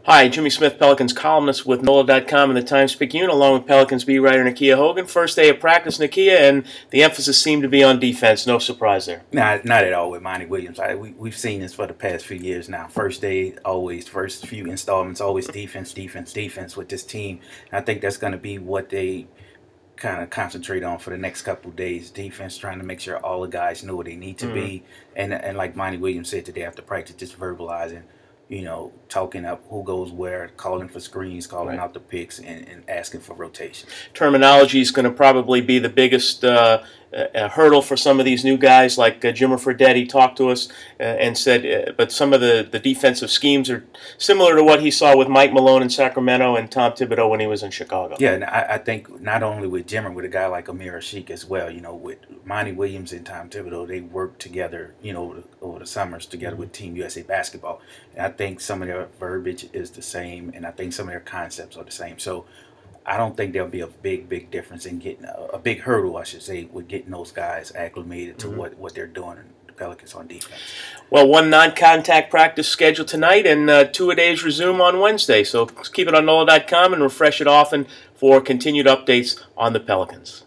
Hi, Jimmy Smith, Pelicans columnist with NOLA.com and the Times-Picayune, along with Pelicans beat writer Nakia Hogan. First day of practice, Nakia, and the emphasis seemed to be on defense. No surprise there. Nah, not at all with Monty Williams. We've seen this for the past few years now. First day, always, first few installments, always defense, defense, defense with this team. And I think that's going to be what they kind of concentrate on for the next couple of days. Defense, trying to make sure all the guys know where they need to be. And like Monty Williams said today after practice, just verbalizing, talking up who goes where, calling for screens, calling out the picks, and asking for rotation. Terminology is going to probably be the biggest hurdle for some of these new guys, like Jimmer Fredette talked to us and said, but some of the defensive schemes are similar to what he saw with Mike Malone in Sacramento and Tom Thibodeau when he was in Chicago. Yeah, and I think not only with Jimmer, with a guy like Amir Asik as well, with Monty Williams and Tom Thibodeau, they worked together, over the summers together with Team USA Basketball. And I think some of their verbiage is the same, and I think some of their concepts are the same. So I don't think there'll be a big difference in getting a big hurdle, I should say, with getting those guys acclimated to what they're doing in the Pelicans on defense. Well, one non-contact practice scheduled tonight, and two-a-days resume on Wednesday. So keep it on NOLA.com and refresh it often for continued updates on the Pelicans.